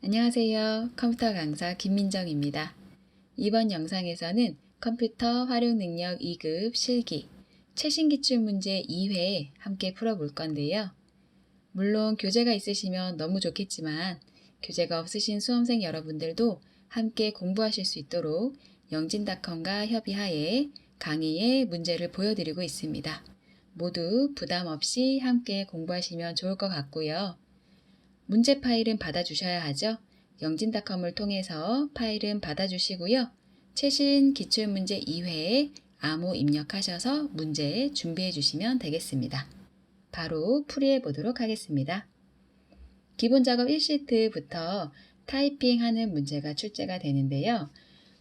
안녕하세요. 컴퓨터 강사 김민정입니다. 이번 영상에서는 컴퓨터 활용 능력 2급 실기 최신 기출 문제 2회 함께 풀어볼 건데요. 물론 교재가 있으시면 너무 좋겠지만 교재가 없으신 수험생 여러분들도 함께 공부하실 수 있도록 영진닷컴과 협의하에 강의의 문제를 보여드리고 있습니다. 모두 부담 없이 함께 공부하시면 좋을 것 같고요. 문제 파일은 받아주셔야 하죠. 영진닷컴을 통해서 파일은 받아주시고요. 최신 기출문제 2회에 암호 입력하셔서 문제 준비해 주시면 되겠습니다. 바로 풀이해 보도록 하겠습니다. 기본 작업 1시트부터 타이핑하는 문제가 출제가 되는데요.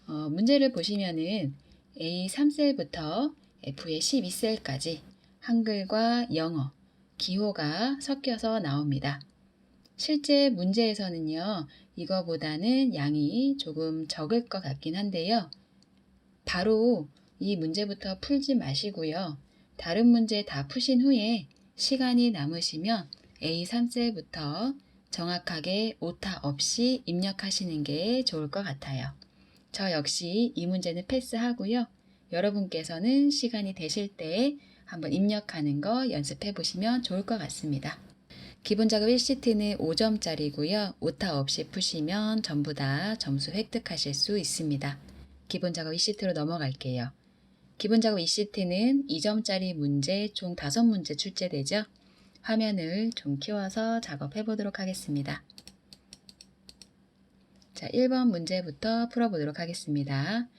문제를 보시면은 A3셀부터 F의 12셀까지 한글과 영어, 기호가 섞여서 나옵니다. 실제 문제에서는요, 이거보다는 양이 조금 적을 것 같긴 한데요. 바로 이 문제부터 풀지 마시고요. 다른 문제 다 푸신 후에 시간이 남으시면 A3셀부터 정확하게 오타 없이 입력하시는 게 좋을 것 같아요. 저 역시 이 문제는 패스하고요. 여러분께서는 시간이 되실 때 한번 입력하는 거 연습해 보시면 좋을 것 같습니다. 기본 작업 1시트는 5점짜리고요. 오타 없이 푸시면 전부 다 점수 획득하실 수 있습니다. 기본 작업 2시트로 넘어갈게요. 기본 작업 2시트는 2점짜리 문제 총 5문제 출제되죠. 화면을 좀 키워서 작업해 보도록 하겠습니다. 자, 1번 문제부터 풀어보도록 하겠습니다.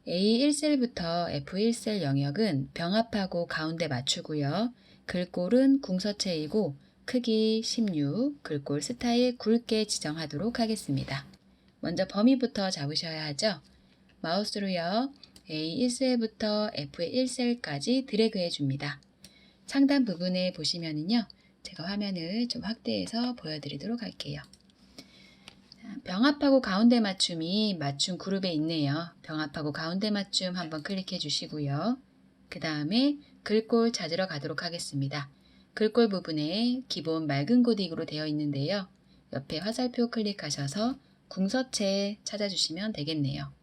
A1셀부터 F1셀 영역은 병합하고 가운데 맞추고요. 글꼴은 궁서체이고 크기 16, 글꼴 스타일 굵게 지정하도록 하겠습니다. 먼저 범위부터 잡으셔야 하죠. 마우스로요. A1셀부터 F1셀까지 드래그 해줍니다. 상단 부분에 보시면은요. 제가 화면을 좀 확대해서 보여드리도록 할게요. 병합하고 가운데 맞춤이 맞춤 그룹에 있네요. 병합하고 가운데 맞춤 한번 클릭해 주시고요. 그 다음에 글꼴 찾으러 가도록 하겠습니다. 글꼴 부분에 기본 맑은 고딕으로 되어 있는데요. 옆에 화살표 클릭하셔서 궁서체 찾아주시면 되겠네요.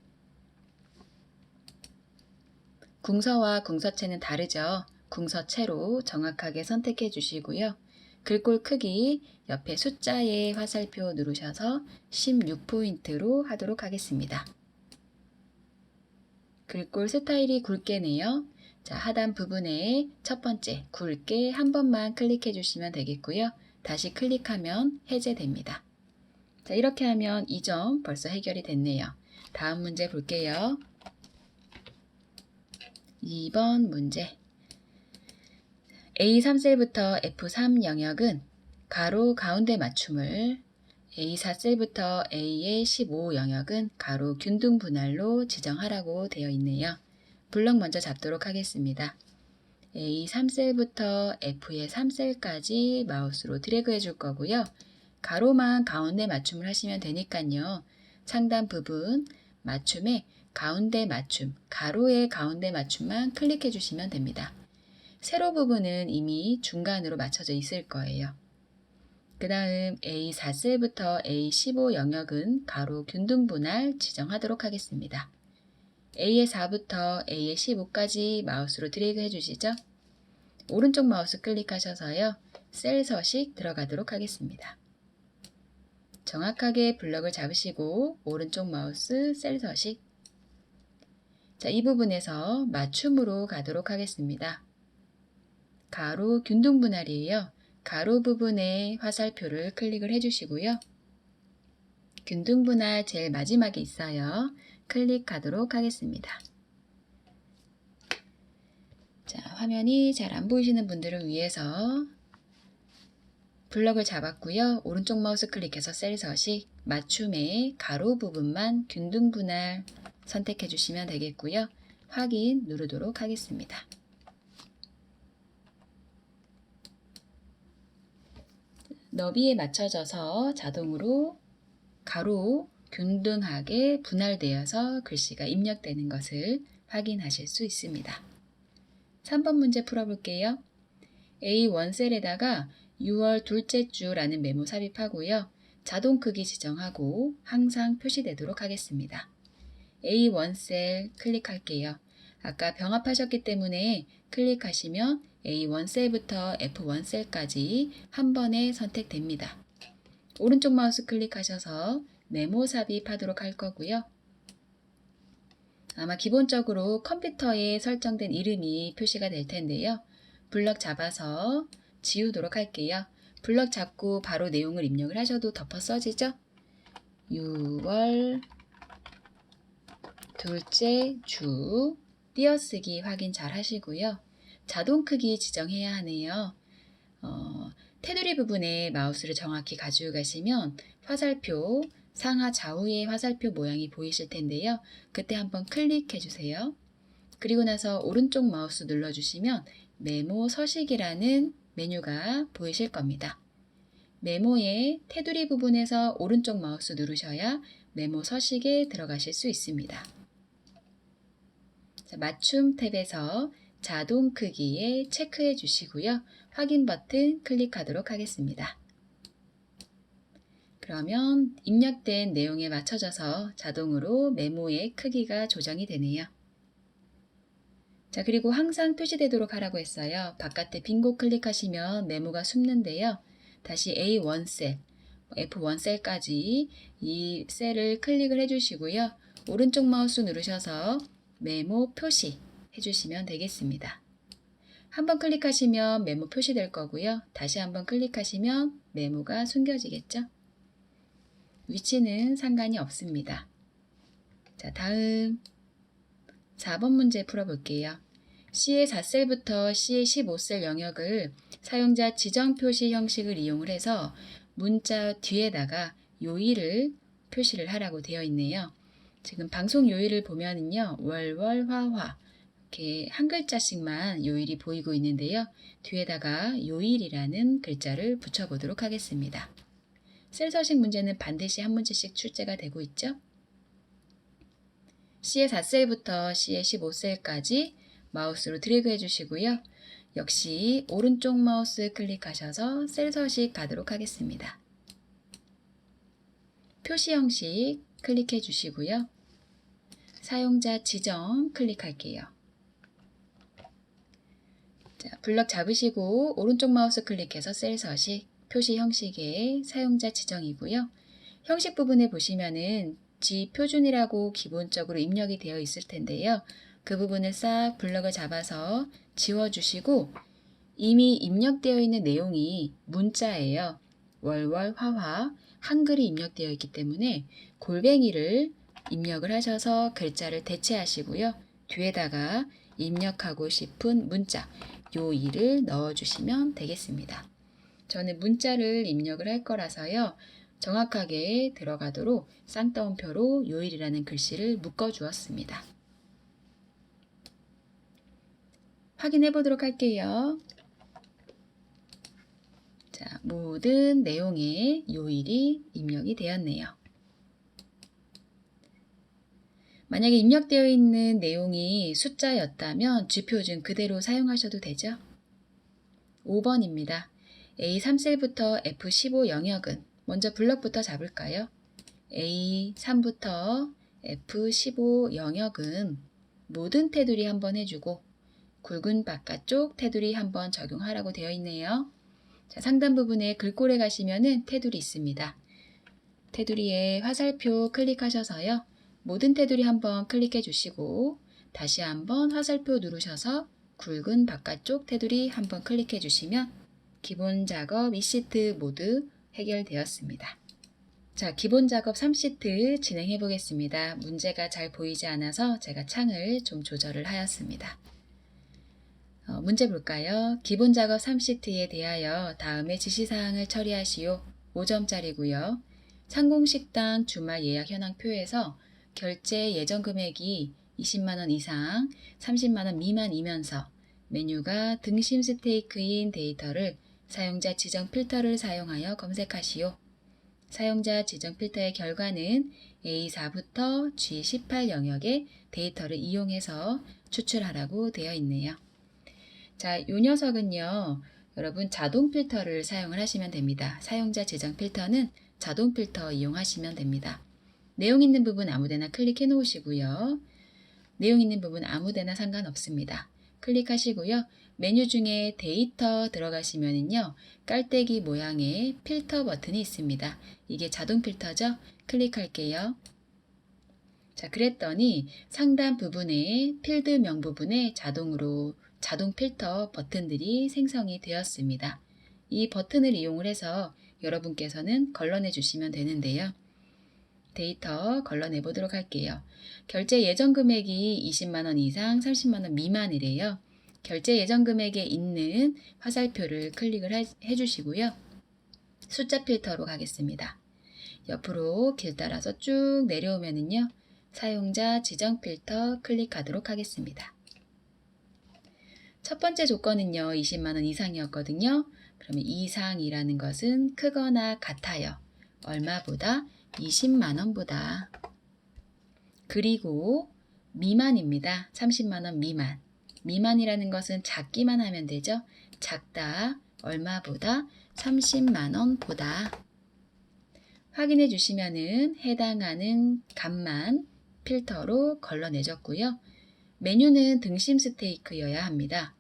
궁서와 궁서체는 다르죠. 궁서체로 정확하게 선택해 주시고요. 글꼴 크기 옆에 숫자의 화살표 누르셔서 16포인트로 하도록 하겠습니다. 글꼴 스타일이 굵게네요. 자, 하단 부분에 첫 번째 굵게 한 번만 클릭해 주시면 되겠고요. 다시 클릭하면 해제됩니다. 자, 이렇게 하면 2점 벌써 해결이 됐네요. 다음 문제 볼게요. 2번 문제. A3셀부터 F3 영역은 가로 가운데 맞춤을 A4셀부터 A의 15 영역은 가로 균등 분할로 지정하라고 되어 있네요. 블럭 먼저 잡도록 하겠습니다. A3셀부터 F의 3셀까지 마우스로 드래그 해줄 거고요. 가로만 가운데 맞춤을 하시면 되니까요. 상단 부분 맞춤에 가운데 맞춤, 가로의 가운데 맞춤만 클릭해 주시면 됩니다. 세로 부분은 이미 중간으로 맞춰져 있을 거예요. 그 다음 A4셀부터 A15 영역은 가로 균등 분할 지정하도록 하겠습니다. A의 4부터 A의 15까지 마우스로 드래그 해주시죠. 오른쪽 마우스 클릭하셔서요. 셀 서식 들어가도록 하겠습니다. 정확하게 블럭을 잡으시고 오른쪽 마우스 셀 서식. 자, 이 부분에서 맞춤으로 가도록 하겠습니다. 가로 균등 분할이에요. 가로 부분에 화살표를 클릭을 해주시고요. 균등 분할 제일 마지막에 있어요. 클릭하도록 하겠습니다. 자, 화면이 잘 안 보이시는 분들을 위해서 블럭을 잡았고요. 오른쪽 마우스 클릭해서 셀 서식, 맞춤의 가로 부분만 균등 분할 선택해 주시면 되겠고요. 확인 누르도록 하겠습니다. 너비에 맞춰져서 자동으로 가로 균등하게 분할되어서 글씨가 입력되는 것을 확인하실 수 있습니다. 3번 문제 풀어볼게요. A1셀에다가 6월 둘째 주라는 메모 삽입하고요. 자동 크기 지정하고 항상 표시되도록 하겠습니다. A1 셀 클릭할게요. 아까 병합하셨기 때문에 클릭하시면 A1 셀부터 F1 셀까지 한 번에 선택됩니다. 오른쪽 마우스 클릭하셔서 메모 삽입하도록 할 거고요. 아마 기본적으로 컴퓨터에 설정된 이름이 표시가 될 텐데요. 블럭 잡아서 지우도록 할게요. 블럭 잡고 바로 내용을 입력을 하셔도 덮어 써지죠? 6월 둘째 주 띄어쓰기 확인 잘 하시고요. 자동 크기 지정해야 하네요. 테두리 부분에 마우스를 정확히 가지고 가시면 화살표 상하 좌우의 화살표 모양이 보이실 텐데요. 그때 한번 클릭해 주세요. 그리고 나서 오른쪽 마우스 눌러주시면 메모 서식이라는 메뉴가 보이실 겁니다. 메모의 테두리 부분에서 오른쪽 마우스 누르셔야 메모 서식에 들어가실 수 있습니다. 자, 맞춤 탭에서 자동 크기에 체크해 주시고요. 확인 버튼 클릭하도록 하겠습니다. 그러면 입력된 내용에 맞춰져서 자동으로 메모의 크기가 조정이 되네요. 자, 그리고 항상 표시되도록 하라고 했어요. 바깥에 빈곳 클릭하시면 메모가 숨는데요. 다시 A1 셀, F1 셀까지 이 셀을 클릭을 해주시고요. 오른쪽 마우스 누르셔서 메모 표시 해주시면 되겠습니다. 한번 클릭하시면 메모 표시될 거고요. 다시 한번 클릭하시면 메모가 숨겨지겠죠? 위치는 상관이 없습니다. 자, 다음 4번 문제 풀어볼게요. C의 4셀부터 C의 15셀 영역을 사용자 지정 표시 형식을 이용을 해서 문자 뒤에다가 요일을 표시를 하라고 되어 있네요. 지금 방송 요일을 보면은요, 월월화화 이렇게 한 글자씩만 요일이 보이고 있는데요. 뒤에다가 요일이라는 글자를 붙여보도록 하겠습니다. 셀 서식 문제는 반드시 한 문제씩 출제가 되고 있죠. C의 4셀부터 C의 15셀까지 마우스로 드래그 해주시고요. 역시 오른쪽 마우스 클릭하셔서 셀 서식 가도록 하겠습니다. 표시 형식 클릭해 주시고요. 사용자 지정 클릭할게요. 자, 블럭 잡으시고 오른쪽 마우스 클릭해서 셀 서식, 표시 형식의 사용자 지정이고요. 형식 부분에 보시면은 지표준이라고 기본적으로 입력이 되어 있을 텐데요. 그 부분을 싹 블럭을 잡아서 지워주시고 이미 입력되어 있는 내용이 문자예요. 월월화화 한글이 입력되어 있기 때문에 골뱅이를 입력을 하셔서 글자를 대체하시고요. 뒤에다가 입력하고 싶은 문자 요일을 넣어주시면 되겠습니다. 저는 문자를 입력을 할 거라서요. 정확하게 들어가도록 쌍따옴표로 요일이라는 글씨를 묶어 주었습니다. 확인해 보도록 할게요. 자, 모든 내용에 요일이 입력이 되었네요. 만약에 입력되어 있는 내용이 숫자였다면 G표준 그대로 사용하셔도 되죠. 5번입니다. A3셀부터 F15 영역은 먼저 블럭부터 잡을까요? A3부터 F15 영역은 모든 테두리 한번 해주고 굵은 바깥쪽 테두리 한번 적용하라고 되어 있네요. 자, 상단 부분에 글꼴에 가시면은 테두리 있습니다. 테두리에 화살표 클릭하셔서요. 모든 테두리 한번 클릭해 주시고 다시 한번 화살표 누르셔서 굵은 바깥쪽 테두리 한번 클릭해 주시면 기본 작업 2시트 모두 해결되었습니다. 자, 기본 작업 3시트 진행해 보겠습니다. 문제가 잘 보이지 않아서 제가 창을 좀 조절을 하였습니다. 문제 볼까요? 기본 작업 3시트에 대하여 다음의 지시사항을 처리하시오. 5점짜리고요. 상공식당 주말 예약 현황표에서 결제 예정 금액이 20만원 이상, 30만원 미만이면서 메뉴가 등심 스테이크인 데이터를 사용자 지정 필터를 사용하여 검색하시오. 사용자 지정 필터의 결과는 A4부터 G18 영역의 데이터를 이용해서 추출하라고 되어 있네요. 자, 이 녀석은요, 여러분 자동 필터를 사용을 하시면 됩니다. 사용자 지정 필터는 자동 필터 이용하시면 됩니다. 내용 있는 부분 아무데나 클릭해 놓으시고요. 내용 있는 부분 아무데나 상관없습니다. 클릭하시고요. 메뉴 중에 데이터 들어가시면은요. 깔때기 모양의 필터 버튼이 있습니다. 이게 자동 필터죠? 클릭할게요. 자, 그랬더니 상단 부분에 필드명 부분에 자동 필터 버튼들이 생성이 되었습니다. 이 버튼을 이용을 해서 여러분께서는 걸러내 주시면 되는데요. 데이터 걸러내 보도록 할게요. 결제 예정 금액이 20만원 이상 30만원 미만이래요. 결제 예정 금액에 있는 화살표를 클릭을 해주시고요. 숫자 필터로 가겠습니다. 옆으로 길 따라서 쭉 내려오면은요. 사용자 지정 필터 클릭하도록 하겠습니다. 첫 번째 조건은요. 20만원 이상이었거든요. 그러면 이상이라는 것은 크거나 같아요. 얼마보다? 20만원보다. 그리고 미만입니다. 30만원 미만. 미만이라는 것은 작기만 하면 되죠. 작다. 얼마보다? 30만원보다. 확인해 주시면은 해당하는 값만 필터로 걸러내줬고요. 메뉴는 등심 스테이크여야 합니다.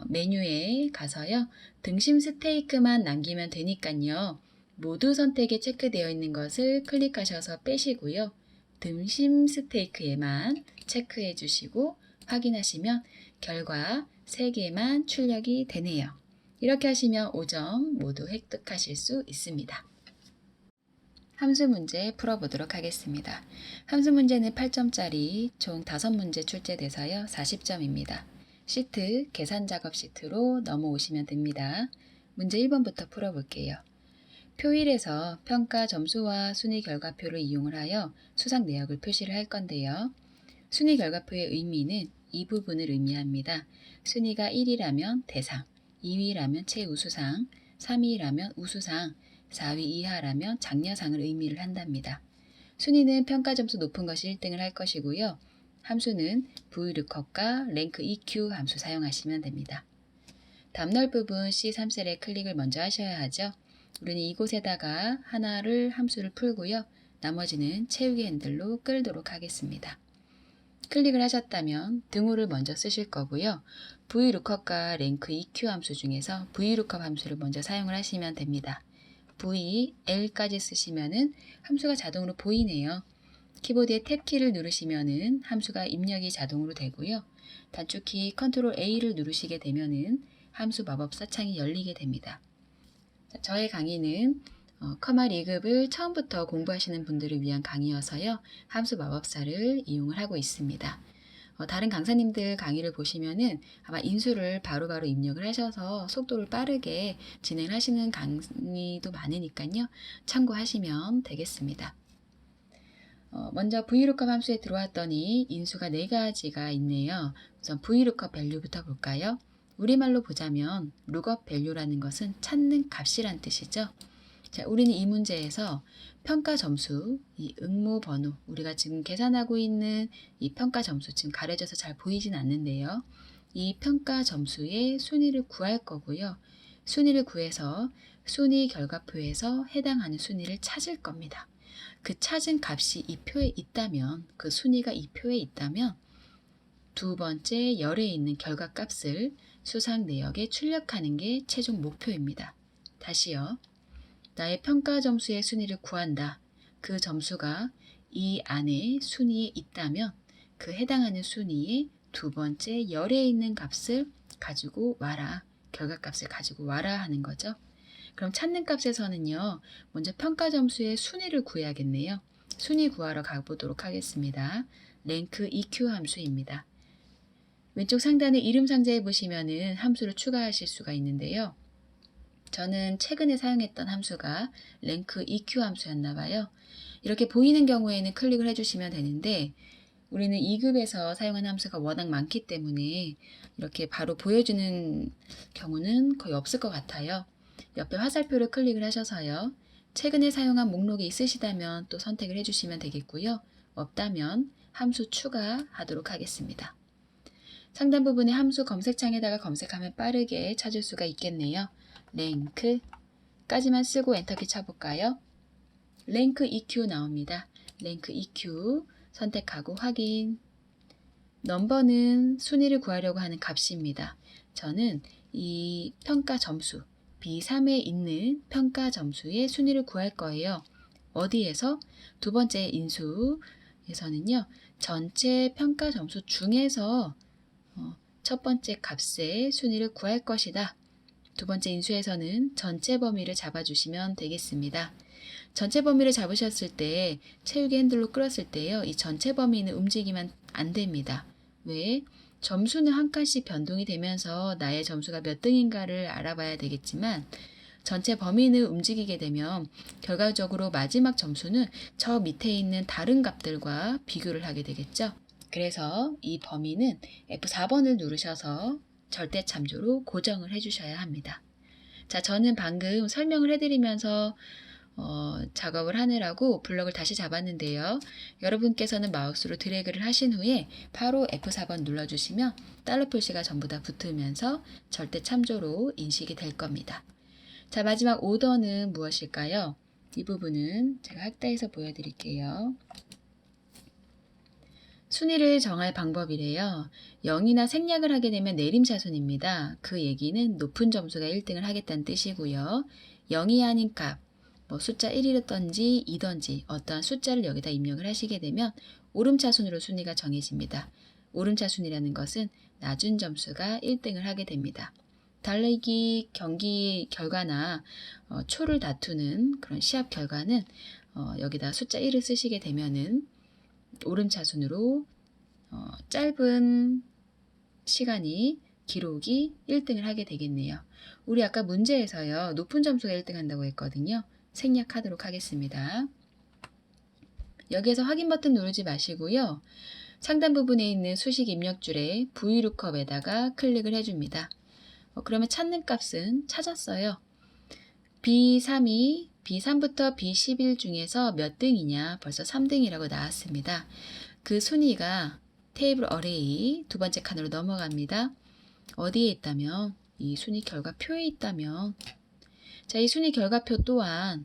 메뉴에 가서요. 등심 스테이크만 남기면 되니까요. 모두 선택에 체크되어 있는 것을 클릭하셔서 빼시고요. 등심 스테이크에만 체크해 주시고 확인하시면 결과 3개만 출력이 되네요. 이렇게 하시면 5점 모두 획득하실 수 있습니다. 함수 문제 풀어보도록 하겠습니다. 함수 문제는 8점짜리 총 5문제 출제돼서요. 40점입니다. 시트, 계산 작업 시트로 넘어오시면 됩니다. 문제 1번부터 풀어볼게요. 표일에서 평가 점수와 순위 결과표를 이용을 하여 수상 내역을 표시를 할 건데요. 순위 결과표의 의미는 이 부분을 의미합니다. 순위가 1위라면 대상, 2위라면 최우수상, 3위라면 우수상, 4위 이하라면 장려상을 의미를 한답니다. 순위는 평가 점수 높은 것이 1등을 할 것이고요. 함수는 VLOOKUP과 랭크 EQ 함수 사용하시면 됩니다. 답널 부분 C3셀에 클릭을 먼저 하셔야 하죠. 우리는 이곳에다가 함수를 풀고요. 나머지는 채우기 핸들로 끌도록 하겠습니다. 클릭을 하셨다면 등호를 먼저 쓰실 거고요. VLOOKUP과 랭크 EQ 함수 중에서 VLOOKUP 함수를 먼저 사용을 하시면 됩니다. V, L까지 쓰시면은 함수가 자동으로 보이네요. 키보드의 탭키를 누르시면은 함수가 입력이 자동으로 되고요. 단축키 Ctrl A를 누르시게 되면은 함수 마법사 창이 열리게 됩니다. 저의 강의는 커마 2급을 처음부터 공부하시는 분들을 위한 강의여서요. 함수 마법사를 이용을 하고 있습니다. 다른 강사님들 강의를 보시면은 아마 인수를 바로바로 입력을 하셔서 속도를 빠르게 진행하시는 강의도 많으니까요. 참고하시면 되겠습니다. 먼저 VLOOKUP 함수에 들어왔더니 인수가 4가지가 있네요. 우선 VLOOKUP value부터 볼까요? 우리말로 보자면 lookup value라는 것은 찾는 값이란 뜻이죠. 자, 우리는 이 문제에서 평가 점수, 이 응모 번호, 우리가 지금 계산하고 있는 이 평가 점수, 지금 가려져서 잘 보이진 않는데요. 이 평가 점수의 순위를 구할 거고요. 순위를 구해서 순위 결과표에서 해당하는 순위를 찾을 겁니다. 그 찾은 값이 이 표에 있다면, 그 순위가 이 표에 있다면 두 번째 열에 있는 결과값을 수상 내역에 출력하는 게 최종 목표입니다. 다시요. 나의 평가 점수의 순위를 구한다. 그 점수가 이 안에 순위에 있다면 그 해당하는 순위의 두 번째 열에 있는 값을 가지고 와라. 결과값을 가지고 와라 하는 거죠. 그럼 찾는 값에서는요. 먼저 평가 점수의 순위를 구해야겠네요. 순위 구하러 가보도록 하겠습니다. 랭크 EQ 함수입니다. 왼쪽 상단에 이름 상자에 보시면은 함수를 추가하실 수가 있는데요. 저는 최근에 사용했던 함수가 랭크 EQ 함수였나 봐요. 이렇게 보이는 경우에는 클릭을 해주시면 되는데 우리는 2급에서 사용한 함수가 워낙 많기 때문에 이렇게 바로 보여주는 경우는 거의 없을 것 같아요. 옆에 화살표를 클릭을 하셔서요. 최근에 사용한 목록이 있으시다면 또 선택을 해주시면 되겠고요. 없다면 함수 추가하도록 하겠습니다. 상단 부분에 함수 검색창에다가 검색하면 빠르게 찾을 수가 있겠네요. 랭크까지만 쓰고 엔터키 쳐볼까요? 랭크 EQ 나옵니다. 랭크 EQ 선택하고 확인. 넘버는 순위를 구하려고 하는 값입니다. 저는 이 평가 점수 B3에 있는 평가 점수의 순위를 구할 거예요. 어디에서? 두 번째 인수에서는요. 전체 평가 점수 중에서 첫 번째 값의 순위를 구할 것이다. 두 번째 인수에서는 전체 범위를 잡아주시면 되겠습니다. 전체 범위를 잡으셨을 때 채우기 핸들로 끌었을 때요. 이 전체 범위는 움직이면 안 됩니다. 왜? 점수는 한 칸씩 변동이 되면서 나의 점수가 몇 등인가를 알아봐야 되겠지만 전체 범위는 움직이게 되면 결과적으로 마지막 점수는 저 밑에 있는 다른 값들과 비교를 하게 되겠죠. 그래서 이 범위는 F4번을 누르셔서 절대 참조로 고정을 해주셔야 합니다. 자, 저는 방금 설명을 해드리면서 작업을 하느라고 블럭을 다시 잡았는데요. 여러분께서는 마우스로 드래그를 하신 후에 바로 F4번 눌러주시면 달러 표시가 전부 다 붙으면서 절대 참조로 인식이 될 겁니다. 자, 마지막 오더는 무엇일까요? 이 부분은 제가 확대해서 보여드릴게요. 순위를 정할 방법이래요. 0이나 생략을 하게 되면 내림차순입니다. 그 얘기는 높은 점수가 1등을 하겠다는 뜻이고요. 0이 아닌 값, 숫자 1이든지 2든지 어떠한 숫자를 여기다 입력을 하시게 되면 오름차순으로 순위가 정해집니다. 오름차순이라는 것은 낮은 점수가 1등을 하게 됩니다. 달리기 경기 결과나 초를 다투는 그런 시합 결과는 여기다 숫자 1을 쓰시게 되면은 오름차순으로 짧은 시간이 기록이 1등을 하게 되겠네요. 우리 아까 문제에서요. 높은 점수가 1등 한다고 했거든요. 생략하도록 하겠습니다. 여기에서 확인 버튼 누르지 마시고요. 상단 부분에 있는 수식 입력줄에 VLOOKUP에다가 클릭을 해줍니다. 그러면 찾는 값은 찾았어요. B3이 B3부터 B11 중에서 몇 등이냐? 벌써 3등이라고 나왔습니다. 그 순위가 테이블 어레이 두 번째 칸으로 넘어갑니다. 어디에 있다면? 이 순위 결과표에 있다면 자, 이 순위 결과표 또한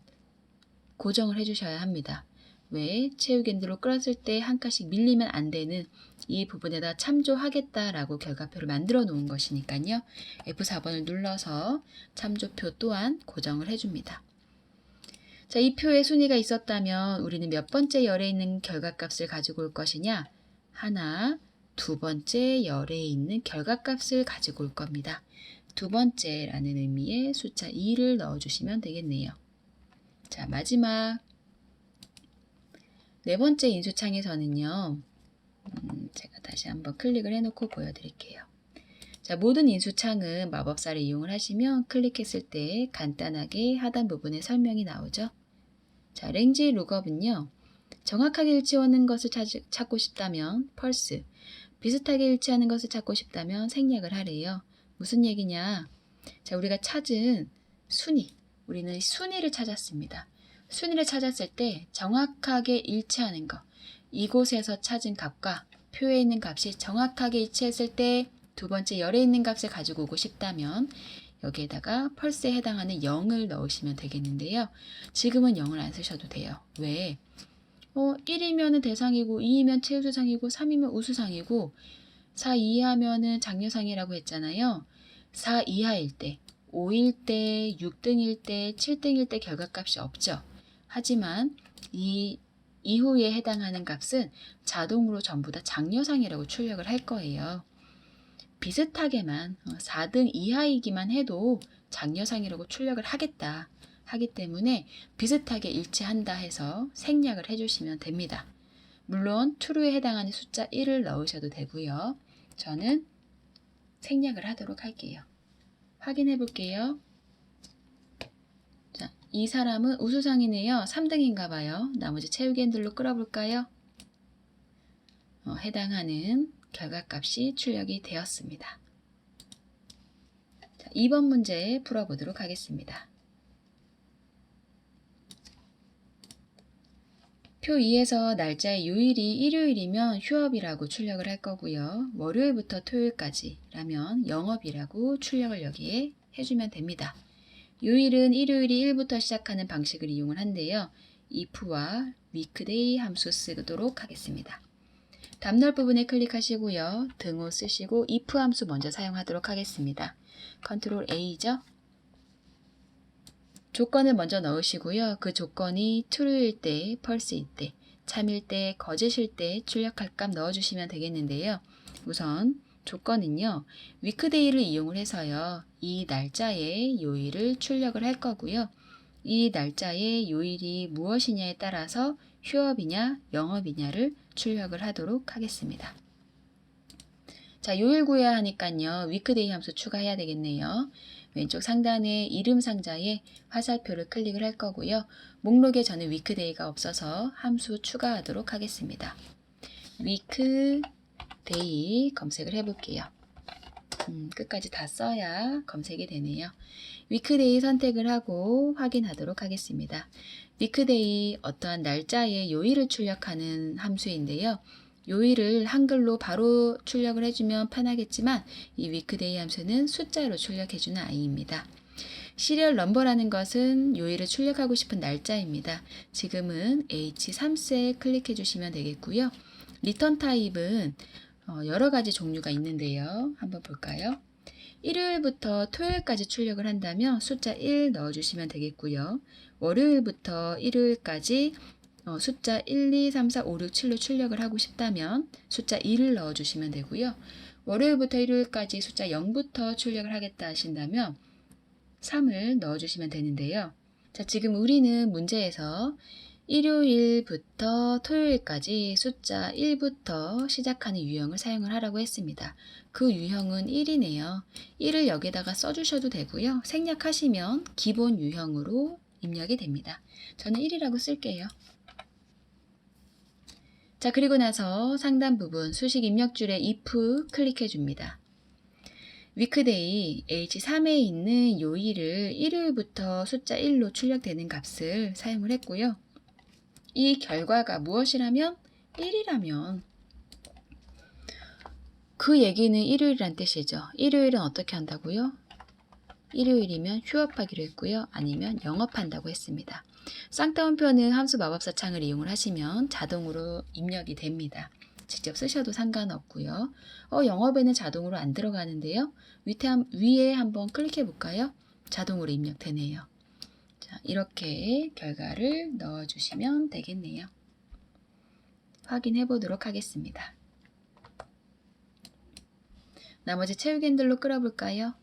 고정을 해주셔야 합니다. 왜? 채우기 핸들로 끌었을 때 한 칸씩 밀리면 안 되는 이 부분에다 참조하겠다라고 결과표를 만들어 놓은 것이니까요. F4번을 눌러서 참조표 또한 고정을 해줍니다. 자, 이 표에 순위가 있었다면 우리는 몇 번째 열에 있는 결과값을 가지고 올 것이냐? 하나, 두 번째 열에 있는 결과값을 가지고 올 겁니다. 두 번째라는 의미의 숫자 2를 넣어주시면 되겠네요. 자, 마지막 네 번째 인수창에서는요. 제가 다시 한번 클릭을 해놓고 보여드릴게요. 자, 모든 인수창은 마법사를 이용을 하시면 클릭했을 때 간단하게 하단 부분에 설명이 나오죠. 자, 랭지 룩업은요. 정확하게 일치하는 것을 찾고 싶다면 펄스, 비슷하게 일치하는 것을 찾고 싶다면 생략을 하래요. 무슨 얘기냐? 자, 우리가 찾은 순위, 우리는 순위를 찾았습니다. 순위를 찾았을 때 정확하게 일치하는 것, 이곳에서 찾은 값과 표에 있는 값이 정확하게 일치했을 때 두 번째 열에 있는 값을 가지고 오고 싶다면 여기에다가 펄스에 해당하는 0을 넣으시면 되겠는데요. 지금은 0을 안 쓰셔도 돼요. 왜? 1이면 대상이고 2이면 최우수상이고 3이면 우수상이고 4 이하면은 장려상이라고 했잖아요. 4 이하일 때, 5일 때, 6등일 때, 7등일 때 결과값이 없죠. 하지만 이 이후에 해당하는 값은 자동으로 전부 다 장려상이라고 출력을 할 거예요. 비슷하게만 4등 이하이기만 해도 장려상이라고 출력을 하겠다 하기 때문에 비슷하게 일치한다 해서 생략을 해주시면 됩니다. 물론 true에 해당하는 숫자 1을 넣으셔도 되고요. 저는 생략을 하도록 할게요. 확인해 볼게요. 자, 이 사람은 우수상이네요. 3등인가 봐요. 나머지 채우기 핸들로 끌어볼까요? 해당하는 결과값이 출력이 되었습니다. 자, 2번 문제 풀어보도록 하겠습니다. 표 2에서 날짜의 요일이 일요일이면 휴업이라고 출력을 할 거고요. 월요일부터 토요일까지라면 영업이라고 출력을 여기에 해주면 됩니다. 요일은 일요일이 1부터 시작하는 방식을 이용을 한대요. if와 weekday 함수 쓰도록 하겠습니다. 답열 부분에 클릭하시고요. 등호 쓰시고 if 함수 먼저 사용하도록 하겠습니다. 컨트롤 A죠. 조건을 먼저 넣으시고요. 그 조건이 true일 때, false일 때, 참일 때, 거짓일 때 출력할 값 넣어주시면 되겠는데요. 우선 조건은요. weekday를 이용을 해서요. 이 날짜의 요일을 출력을 할 거고요. 이 날짜의 요일이 무엇이냐에 따라서 휴업이냐 영업이냐를 출력을 하도록 하겠습니다. 자, 요일 구해야 하니까요. weekday 함수 추가해야 되겠네요. 왼쪽 상단에 이름 상자에 화살표를 클릭을 할 거고요. 목록에 저는 weekday가 없어서 함수 추가하도록 하겠습니다. weekday 검색을 해볼게요. 끝까지 다 써야 검색이 되네요. weekday 선택을 하고 확인하도록 하겠습니다. weekday 어떠한 날짜의 요일을 출력하는 함수인데요. 요일을 한글로 바로 출력을 해주면 편하겠지만 이 weekday 함수는 숫자로 출력해주는 아이입니다. 시리얼 넘버라는 것은 요일을 출력하고 싶은 날짜입니다. 지금은 H3셀 클릭해 주시면 되겠고요. 리턴 타입은 여러 가지 종류가 있는데요. 한번 볼까요? 일요일부터 토요일까지 출력을 한다면 숫자 1 넣어주시면 되겠고요. 월요일부터 일요일까지 숫자 1, 2, 3, 4, 5, 6, 7로 출력을 하고 싶다면 숫자 2를 넣어주시면 되고요. 월요일부터 일요일까지 숫자 0부터 출력을 하겠다 하신다면 3을 넣어주시면 되는데요. 자, 지금 우리는 문제에서 일요일부터 토요일까지 숫자 1부터 시작하는 유형을 사용을 하라고 했습니다. 그 유형은 1이네요. 1을 여기다가 써주셔도 되고요. 생략하시면 기본 유형으로 입력이 됩니다. 저는 1이라고 쓸게요. 자, 그리고 나서 상단 부분 수식 입력줄에 if 클릭해 줍니다. weekday H3에 있는 요일을 일요일부터 숫자 1로 출력되는 값을 사용을 했고요. 이 결과가 무엇이라면 1이라면 그 얘기는 일요일이란 뜻이죠. 일요일은 어떻게 한다고요? 일요일이면 휴업하기로 했고요. 아니면 영업한다고 했습니다. 쌍따옴표는 함수 마법사 창을 이용을 하시면 자동으로 입력이 됩니다. 직접 쓰셔도 상관없고요. 영업에는 자동으로 안 들어가는데요. 위에 한번 클릭해 볼까요? 자동으로 입력되네요. 자, 이렇게 결과를 넣어주시면 되겠네요. 확인해 보도록 하겠습니다. 나머지 채우기 핸들로 끌어볼까요?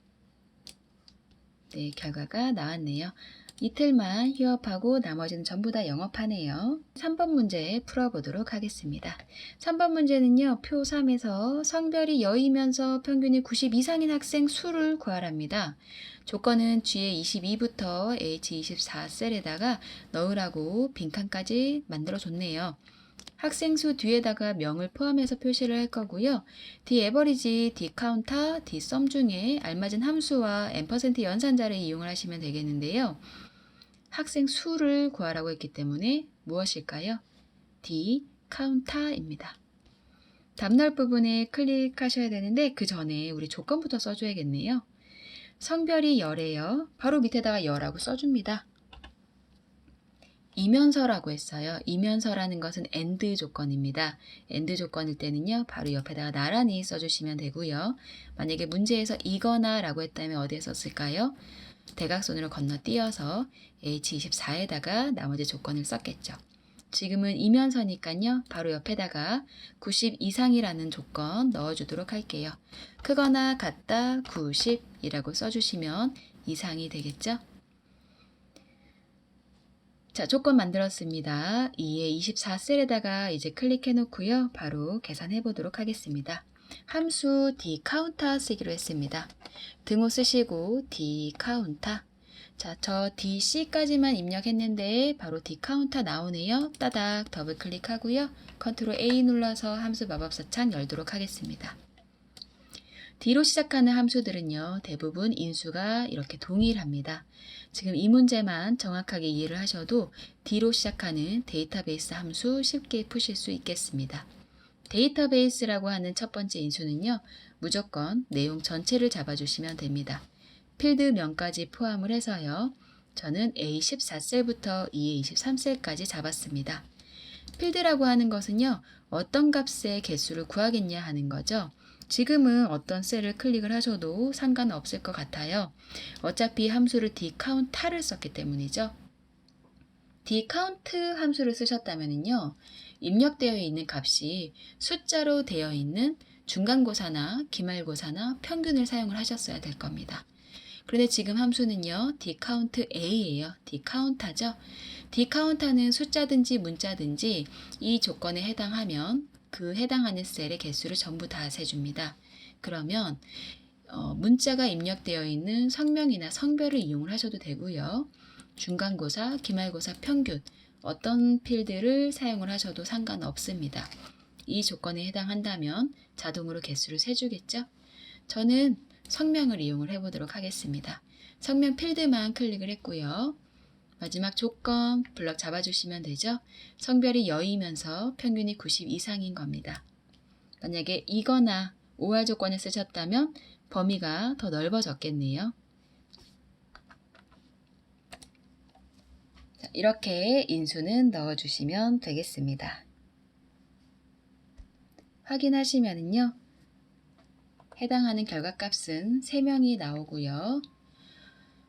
네, 결과가 나왔네요. 이틀만 휴업하고 나머지는 전부 다 영업하네요. 3번 문제 풀어보도록 하겠습니다. 3번 문제는요. 표 3에서 성별이 여이면서 평균이 90 이상인 학생 수를 구하랍니다. 조건은 G의 22부터 H24셀에다가 넣으라고 빈칸까지 만들어줬네요. 학생 수 뒤에다가 명을 포함해서 표시를 할 거고요. D 에버리지, D 카운터, D 썸 중에 알맞은 함수와 n% 연산자를 이용을 하시면 되겠는데요. 학생 수를 구하라고 했기 때문에 무엇일까요? D 카운터입니다. 답날 부분에 클릭하셔야 되는데 그 전에 우리 조건부터 써줘야겠네요. 성별이 여래요. 바로 밑에다가 여라고 써줍니다. 이면서라고 했어요. 이면서라는 것은 AND 조건입니다. AND 조건일 때는요. 바로 옆에다가 나란히 써주시면 되고요. 만약에 문제에서 이거나 라고 했다면 어디에 썼을까요? 대각선으로 건너뛰어서 H24에다가 나머지 조건을 썼겠죠. 지금은 이면서니까요. 바로 옆에다가 90 이상이라는 조건 넣어주도록 할게요. 크거나 같다 90이라고 써주시면 이상이 되겠죠. 자, 조건 만들었습니다. 2의 24셀에다가 이제 클릭해 놓고요. 바로 계산해 보도록 하겠습니다. 함수 D 카운터 쓰기로 했습니다. 등호 쓰시고 D 카운터. 자, 저 DC까지만 입력했는데 바로 D 카운터 나오네요. 따닥 더블 클릭하고요. 컨트롤 A 눌러서 함수 마법사 창 열도록 하겠습니다. D로 시작하는 함수들은요. 대부분 인수가 이렇게 동일합니다. 지금 이 문제만 정확하게 이해를 하셔도 D로 시작하는 데이터베이스 함수 쉽게 푸실 수 있겠습니다. 데이터베이스라고 하는 첫 번째 인수는요. 무조건 내용 전체를 잡아주시면 됩니다. 필드명까지 포함을 해서요. 저는 A14셀부터 EA23셀까지 잡았습니다. 필드라고 하는 것은요, 어떤 값의 개수를 구하겠냐 하는 거죠. 지금은 어떤 셀을 클릭을 하셔도 상관없을 것 같아요. 어차피 함수를 dCount를 썼기 때문이죠. dCount 함수를 쓰셨다면요, 입력되어 있는 값이 숫자로 되어 있는 중간고사나 기말고사나 평균을 사용을 하셨어야 될 겁니다. 그런데 지금 함수는요, dCountA예요. dCounter죠. dCounter는 숫자든지 문자든지 이 조건에 해당하면 그 해당하는 셀의 개수를 전부 다 세줍니다. 그러면 문자가 입력되어 있는 성명이나 성별을 이용을 하셔도 되고요. 중간고사, 기말고사 평균 어떤 필드를 사용을 하셔도 상관없습니다. 이 조건에 해당한다면 자동으로 개수를 세주겠죠. 저는 성명을 이용을 해보도록 하겠습니다. 성명 필드만 클릭을 했고요. 마지막 조건 블럭 잡아주시면 되죠. 성별이 여이면서 평균이 90 이상인 겁니다. 만약에 이거나 OR 조건을 쓰셨다면 범위가 더 넓어졌겠네요. 자, 이렇게 인수는 넣어주시면 되겠습니다. 확인하시면은요, 해당하는 결과값은 3명이 나오고요.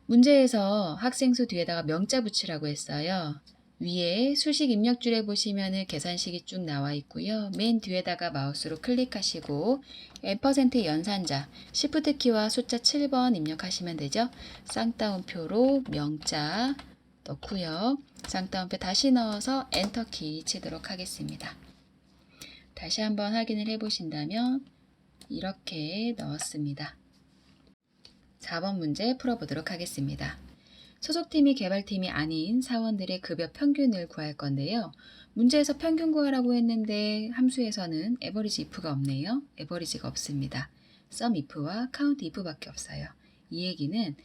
문제에서 학생 수 뒤에다가 명자 붙이라고 했어요. 위에 수식 입력줄에 보시면은 계산식이 쭉 나와 있고요. 맨 뒤에다가 마우스로 클릭하시고 %, 연산자, Shift 키와 숫자 7번 입력하시면 되죠. 쌍따옴표로 명자 넣고요. 쌍따옴표 다시 넣어서 엔터 키 치도록 하겠습니다. 다시 한번 확인을 해 보신다면 이렇게 넣었습니다. 4번 문제 풀어보도록 하겠습니다. 소속팀이 개발팀이 아닌 사원들의 급여 평균을 구할 건데요. 문제에서 평균 구하라고 했는데 함수에서는 average if가 없네요. average가 없습니다. sum if와 count if밖에 없어요. 이 얘기는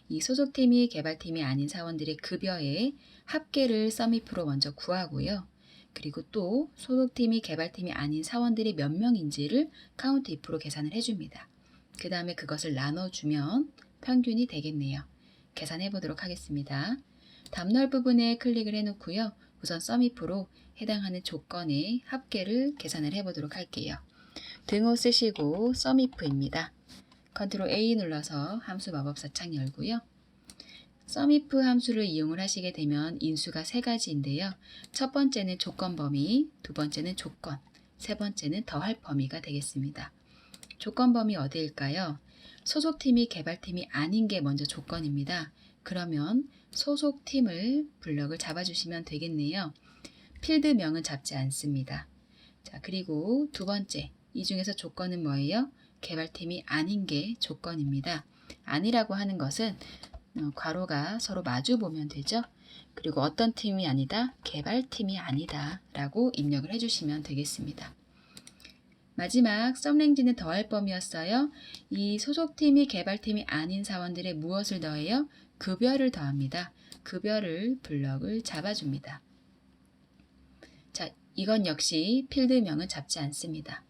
이 소속팀이 개발팀이 아닌 사원들의 급여의 합계를 sum if로 먼저 구하고요. 그리고 또 소속팀이 개발팀이 아닌 사원들이 몇 명인지를 count if로 계산을 해줍니다. 그 다음에 그것을 나눠주면 평균이 되겠네요. 계산해 보도록 하겠습니다. 답널 부분에 클릭을 해놓고요. 우선 sum if로 해당하는 조건의 합계를 계산을 해 보도록 할게요. 등호 쓰시고 sum if입니다. Ctrl A 눌러서 함수 마법사 창 열고요. sum if 함수를 이용을 하시게 되면 인수가 3가지인데요. 첫 번째는 조건 범위, 두 번째는 조건, 세 번째는 더할 범위가 되겠습니다. 조건 범위 어디일까요? 소속팀이 개발팀이 아닌 게 먼저 조건입니다. 그러면 소속팀을 블럭을 잡아주시면 되겠네요. 필드명은 잡지 않습니다. 자, 그리고 두 번째, 이 중에서 조건은 뭐예요? 개발팀이 아닌 게 조건입니다. 아니라고 하는 것은 괄호가 서로 마주 보면 되죠. 그리고 어떤 팀이 아니다, 개발팀이 아니다 라고 입력을 해주시면 되겠습니다. 마지막 썸랭지는 더할 범위였어요. 이 소속팀이 개발팀이 아닌 사원들의 무엇을 더해요? 급여를 더합니다. 급여를 블럭을 잡아줍니다. 자, 이건 역시 필드명은 잡지 않습니다.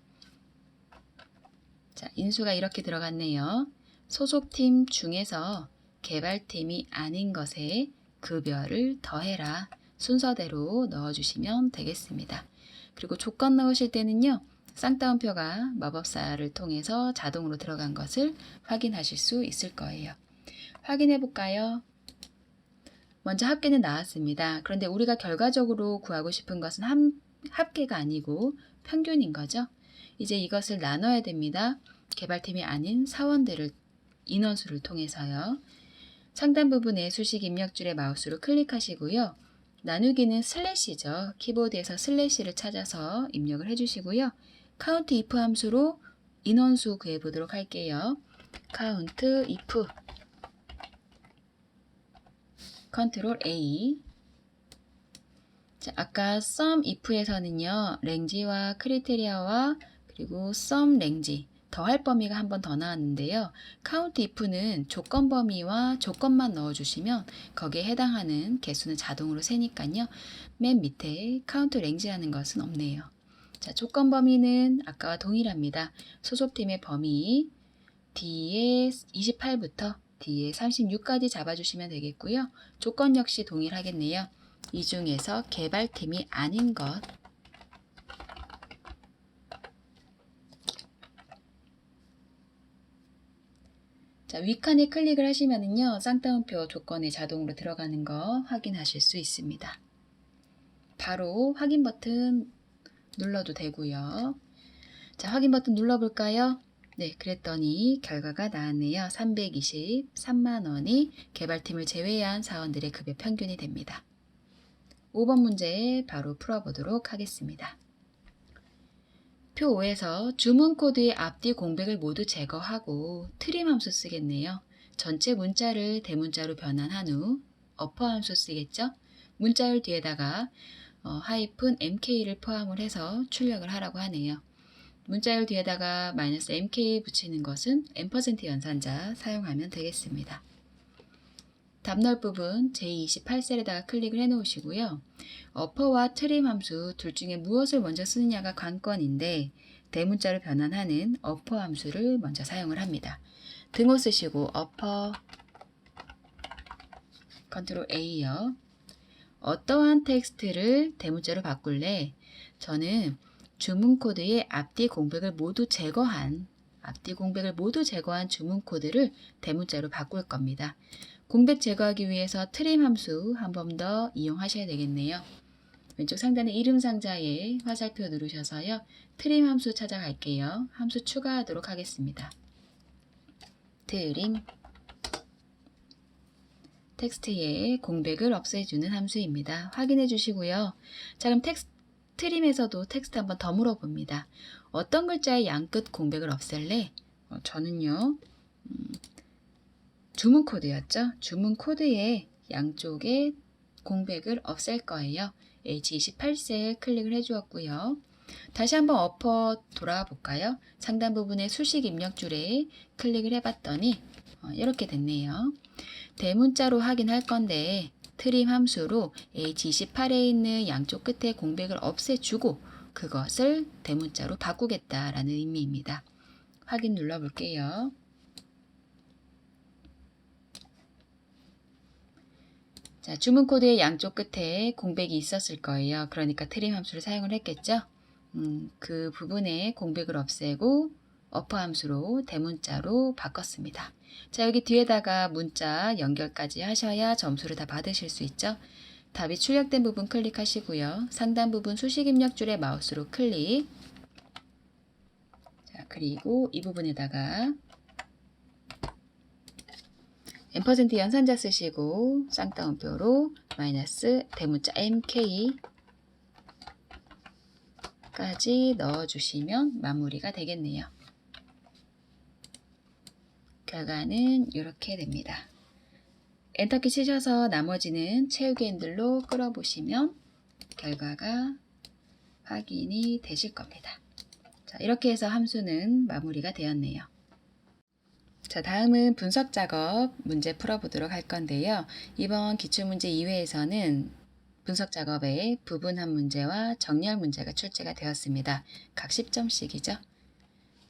자, 인수가 이렇게 들어갔네요. 소속팀 중에서 개발팀이 아닌 것에 급여를 더해라. 순서대로 넣어주시면 되겠습니다. 그리고 조건 넣으실 때는요. 쌍따옴표가 마법사를 통해서 자동으로 들어간 것을 확인하실 수 있을 거예요. 확인해 볼까요? 먼저 합계는 나왔습니다. 그런데 우리가 결과적으로 구하고 싶은 것은 합계가 아니고 평균인 거죠. 이제 이것을 나눠야 됩니다. 개발팀이 아닌 사원들을 인원수를 통해서요. 상단 부분에 수식 입력줄에 마우스로 클릭하시고요. 나누기는 슬래시죠. 키보드에서 슬래시를 찾아서 입력을 해주시고요. count if 함수로 인원수 구해보도록 할게요. count if Ctrl A. 자, 아까 sum if에서는요. 랭지와 크리테리아와 그리고 sum 랭지 더할 범위가 한 번 더 나왔는데요. count if는 조건 범위와 조건만 넣어주시면 거기에 해당하는 개수는 자동으로 세니까요. 맨 밑에 count 랭지라는 것은 없네요. 자, 조건 범위는 아까와 동일합니다. 소속팀의 범위 D의 28부터 뒤에 36까지 잡아주시면 되겠고요. 조건 역시 동일하겠네요. 이 중에서 개발팀이 아닌 것, 자, 위칸에 클릭을 하시면은요, 쌍따옴표 조건에 자동으로 들어가는 거 확인하실 수 있습니다. 바로 확인 버튼 눌러도 되고요. 자, 확인 버튼 눌러볼까요? 네, 그랬더니 결과가 나왔네요. 323만 원이 개발팀을 제외한 사원들의 급여 평균이 됩니다. 5번 문제 바로 풀어보도록 하겠습니다. 표 5에서 주문 코드의 앞뒤 공백을 모두 제거하고 트림 함수 쓰겠네요. 전체 문자를 대문자로 변환한 후 어퍼 함수 쓰겠죠. 문자열 뒤에다가 하이픈 mk를 포함을 해서 출력을 하라고 하네요. 문자열 뒤에다가 -mk 붙이는 것은 %% 연산자 사용하면 되겠습니다. 답 넣을 부분 제28셀에다가 클릭을 해 놓으시고요. 어퍼와 트림 함수 둘 중에 무엇을 먼저 쓰느냐가 관건인데 대문자로 변환하는 어퍼 함수를 먼저 사용을 합니다. 등호 쓰시고 어퍼 컨트롤 A요. 어떠한 텍스트를 대문자로 바꿀래? 저는 주문 코드의 앞뒤 공백을 모두 제거한 주문 코드를 대문자로 바꿀 겁니다. 공백 제거하기 위해서 트림 함수 한 번 더 이용하셔야 되겠네요. 왼쪽 상단의 이름 상자에 화살표 누르셔서요. 트림 함수 찾아갈게요. 함수 추가하도록 하겠습니다. 트림 텍스트의 공백을 없애주는 함수입니다. 확인해 주시고요. 자, 그럼 트림에서도 텍스트 한번 더 물어봅니다. 어떤 글자의 양끝 공백을 없앨래? 저는요. 주문 코드였죠. 주문 코드의 양쪽에 공백을 없앨 거예요. H28셀 클릭을 해주었고요. 다시 한번 어퍼 돌아와 볼까요? 상단 부분의 수식 입력줄에 클릭을 해봤더니 이렇게 됐네요. 대문자로 확인할 건데 트림 함수로 H28에 있는 양쪽 끝에 공백을 없애주고 그것을 대문자로 바꾸겠다라는 의미입니다. 확인 눌러볼게요. 자, 주문 코드의 양쪽 끝에 공백이 있었을 거예요. 그러니까 트림 함수를 사용을 했겠죠. 그 부분에 공백을 없애고 어퍼 함수로 대문자로 바꿨습니다. 자, 여기 뒤에다가 문자 연결까지 하셔야 점수를 다 받으실 수 있죠. 답이 출력된 부분 클릭하시고요. 상단 부분 수식 입력줄에 마우스로 클릭. 자, 그리고 이 부분에다가 %, 연산자 쓰시고 쌍따옴표로 마이너스 대문자 mk 까지 넣어주시면 마무리가 되겠네요. 결과는 이렇게 됩니다. 엔터키 치셔서 나머지는 채우기 핸들로 끌어보시면 결과가 확인이 되실 겁니다. 자, 이렇게 해서 함수는 마무리가 되었네요. 자, 다음은 분석 작업 문제 풀어보도록 할 건데요. 이번 기출문제 2회에서는 분석 작업에 부분합 문제와 정렬 문제가 출제가 되었습니다. 각 10점씩이죠.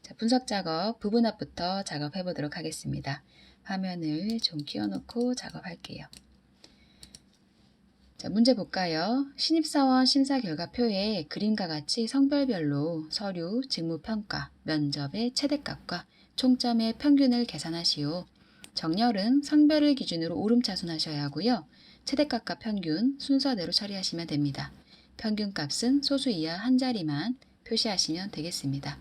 자, 분석 작업 부분합부터 작업해 보도록 하겠습니다. 화면을 좀 키워놓고 작업할게요. 자, 문제 볼까요? 신입사원 심사 결과표에 그림과 같이 성별별로 서류, 직무평가, 면접의 최대값과 총점의 평균을 계산하시오. 정렬은 성별을 기준으로 오름차순하셔야 하고요. 최대값과 평균 순서대로 처리하시면 됩니다. 평균값은 소수 이하 한 자리만 표시하시면 되겠습니다.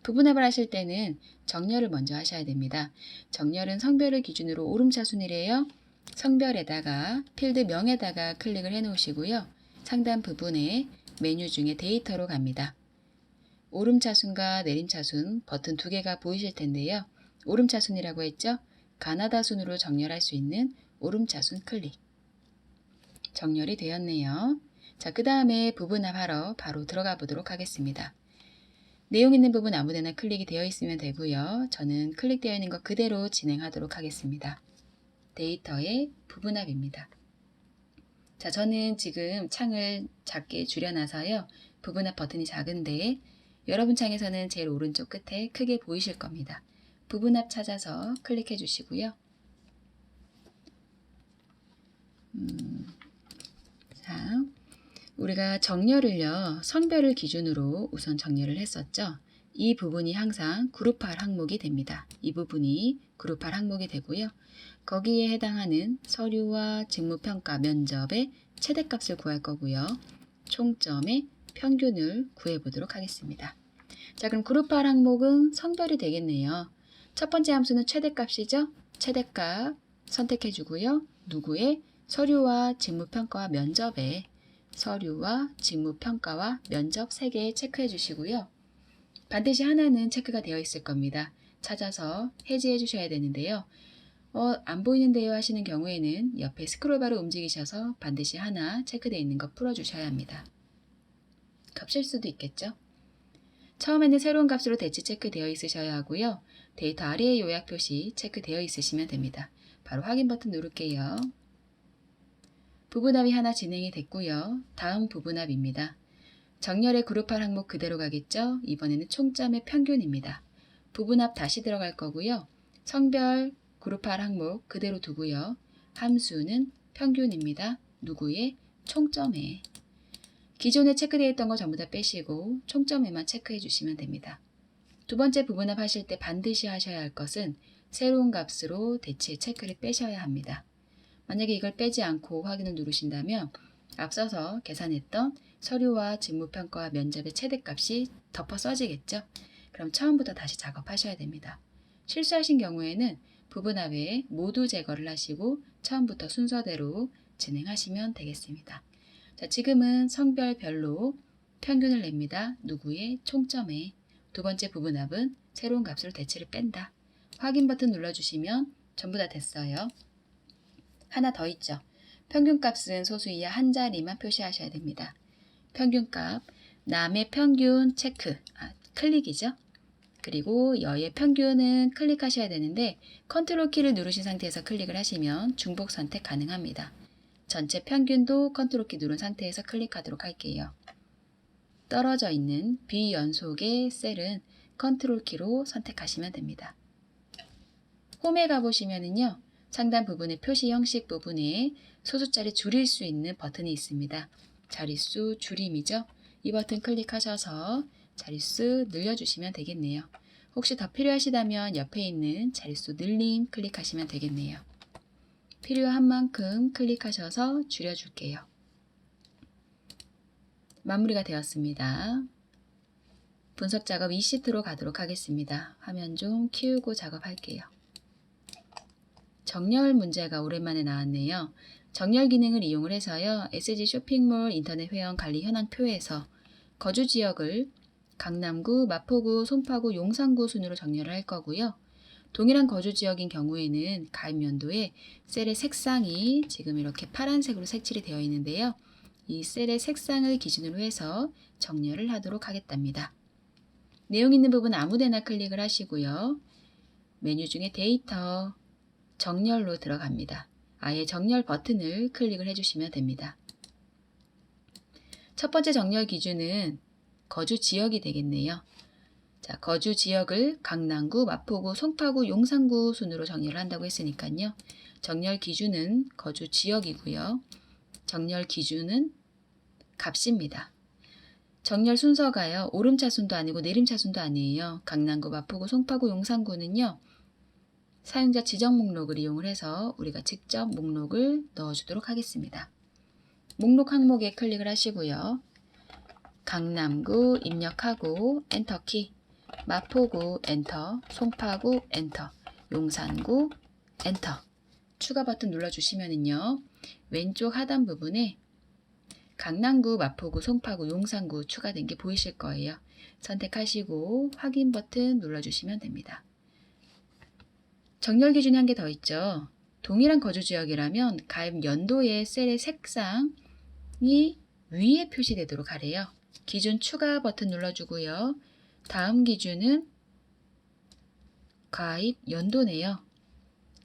부분합을 하실 때는 정렬을 먼저 하셔야 됩니다. 정렬은 성별을 기준으로 오름차순이래요. 성별에다가 필드명에다가 클릭을 해 놓으시고요. 상단 부분에 메뉴 중에 데이터로 갑니다. 오름차순과 내림차순 버튼 두 개가 보이실 텐데요. 오름차순이라고 했죠? 가나다 순으로 정렬할 수 있는 오름차순 클릭. 정렬이 되었네요. 자, 그 다음에 부분합하러 바로 들어가 보도록 하겠습니다. 내용 있는 부분 아무데나 클릭이 되어 있으면 되고요. 저는 클릭되어 있는 것 그대로 진행하도록 하겠습니다. 데이터의 부분합입니다. 자, 저는 지금 창을 작게 줄여놔서요. 부분합 버튼이 작은데 여러분 창에서는 제일 오른쪽 끝에 크게 보이실 겁니다. 부분합 찾아서 클릭해 주시고요. 자, 우리가 정렬을요, 성별을 기준으로 우선 정렬을 했었죠. 이 부분이 항상 그룹8 항목이 됩니다. 이 부분이 그룹8 항목이 되고요. 거기에 해당하는 서류와 직무평가 면접의 최대값을 구할 거고요. 총점의 평균을 구해보도록 하겠습니다. 자, 그럼 그룹8 항목은 성별이 되겠네요. 첫 번째 함수는 최대값이죠. 최대값 선택해주고요. 누구의? 서류와 직무평가와 면접에 서류와 직무평가와 면접 3개 체크해 주시고요. 반드시 하나는 체크가 되어 있을 겁니다. 찾아서 해지해 주셔야 되는데요. 안 보이는데요 하시는 경우에는 옆에 스크롤바를 움직이셔서 반드시 하나 체크되어 있는 거 풀어주셔야 합니다. 겹칠 수도 있겠죠. 처음에는 새로운 값으로 대치 체크되어 있으셔야 하고요. 데이터 아래의 요약 표시 체크되어 있으시면 됩니다. 바로 확인 버튼 누를게요. 부분합이 하나 진행이 됐고요. 다음 부분합입니다. 정렬의 그룹8 항목 그대로 가겠죠? 이번에는 총점의 평균입니다. 부분합 다시 들어갈 거고요. 성별 그룹8 항목 그대로 두고요. 함수는 평균입니다. 누구의? 총점에. 기존에 체크되어 있던 거 전부 다 빼시고 총점에만 체크해 주시면 됩니다. 두 번째 부분합 하실 때 반드시 하셔야 할 것은 새로운 값으로 대치 체크를 빼셔야 합니다. 만약에 이걸 빼지 않고 확인을 누르신다면 앞서서 계산했던 서류와 직무평가와 면접의 최대값이 덮어 써지겠죠. 그럼 처음부터 다시 작업하셔야 됩니다. 실수하신 경우에는 부분합에 모두 제거를 하시고 처음부터 순서대로 진행하시면 되겠습니다. 자, 지금은 성별별로 평균을 냅니다. 누구의? 총점에. 두 번째 부분합은 새로운 값으로 대치를 뺀다. 확인 버튼 눌러주시면 전부 다 됐어요. 하나 더 있죠. 평균값은 소수 이하 한 자리만 표시하셔야 됩니다. 평균값, 남의 평균 체크, 클릭이죠. 그리고 여의 평균은 클릭하셔야 되는데 컨트롤 키를 누르신 상태에서 클릭을 하시면 중복 선택 가능합니다. 전체 평균도 컨트롤 키 누른 상태에서 클릭하도록 할게요. 떨어져 있는 비연속의 셀은 컨트롤 키로 선택하시면 됩니다. 홈에 가보시면은요. 상단 부분의 표시 형식 부분에 소수자를 줄일 수 있는 버튼이 있습니다. 자릿수 줄임이죠. 이 버튼 클릭하셔서 자릿수 늘려주시면 되겠네요. 혹시 더 필요하시다면 옆에 있는 자릿수 늘림 클릭하시면 되겠네요. 필요한 만큼 클릭하셔서 줄여줄게요. 마무리가 되었습니다. 분석 작업 EC2로 가도록 하겠습니다. 화면 좀 키우고 작업할게요. 정렬 문제가 오랜만에 나왔네요. 정렬 기능을 이용을 해서요. SG 쇼핑몰 인터넷 회원 관리 현황표에서 거주 지역을 강남구, 마포구, 송파구, 용산구 순으로 정렬을 할 거고요. 동일한 거주 지역인 경우에는 가입 연도에 셀의 색상이 지금 이렇게 파란색으로 색칠이 되어 있는데요. 이 셀의 색상을 기준으로 해서 정렬을 하도록 하겠답니다. 내용 있는 부분 아무데나 클릭을 하시고요. 메뉴 중에 데이터, 정렬로 들어갑니다. 아예 정렬 버튼을 클릭을 해주시면 됩니다. 첫 번째 정렬 기준은 거주 지역이 되겠네요. 자, 거주 지역을 강남구, 마포구, 송파구, 용산구 순으로 정렬을 한다고 했으니까요. 정렬 기준은 거주 지역이고요. 정렬 기준은 값입니다. 정렬 순서가요. 오름차순도 아니고 내림차순도 아니에요. 강남구, 마포구, 송파구, 용산구는요. 사용자 지정 목록을 이용을 해서 우리가 직접 목록을 넣어주도록 하겠습니다. 목록 항목에 클릭을 하시고요. 강남구 입력하고 엔터키, 마포구 엔터, 송파구 엔터, 용산구 엔터. 추가 버튼 눌러주시면은요. 왼쪽 하단 부분에 강남구, 마포구, 송파구, 용산구 추가된 게 보이실 거예요. 선택하시고 확인 버튼 눌러주시면 됩니다. 정렬 기준이 한 개 더 있죠. 동일한 거주 지역이라면 가입 연도의 셀의 색상이 위에 표시되도록 하래요. 기준 추가 버튼 눌러주고요. 다음 기준은 가입 연도네요.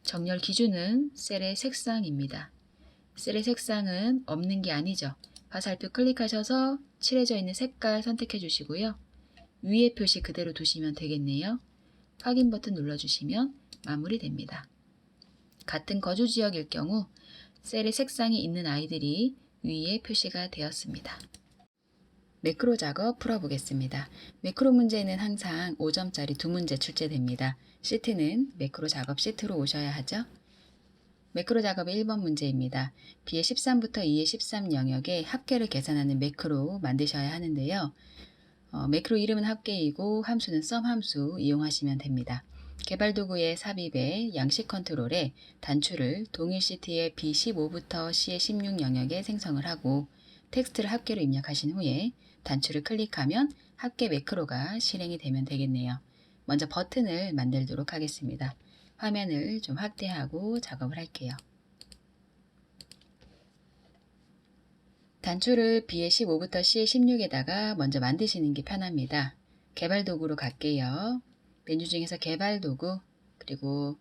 정렬 기준은 셀의 색상입니다. 셀의 색상은 없는 게 아니죠. 화살표 클릭하셔서 칠해져 있는 색깔 선택해 주시고요. 위에 표시 그대로 두시면 되겠네요. 확인 버튼 눌러주시면 마무리됩니다. 같은 거주 지역일 경우 셀에 색상이 있는 아이들이 위에 표시가 되었습니다. 매크로 작업 풀어보겠습니다. 매크로 문제는 항상 5점짜리 2문제 출제됩니다. 시트는 매크로 작업 시트로 오셔야 하죠. 매크로 작업의 1번 문제입니다. B의 13부터 E의 13 영역의 합계를 계산하는 매크로 만드셔야 하는데요. 매크로 이름은 합계이고 함수는 썸 함수 이용하시면 됩니다. 개발도구의 삽입에 양식 컨트롤에 단추를 동일 시트의 B15부터 C의 16 영역에 생성을 하고 텍스트를 합계로 입력하신 후에 단추를 클릭하면 합계 매크로가 실행이 되면 되겠네요. 먼저 버튼을 만들도록 하겠습니다. 화면을 좀 확대하고 작업을 할게요. 단추를 B의 15부터 C의 16에다가 먼저 만드시는 게 편합니다. 개발도구로 갈게요. 메뉴 중에서 개발도구 그리고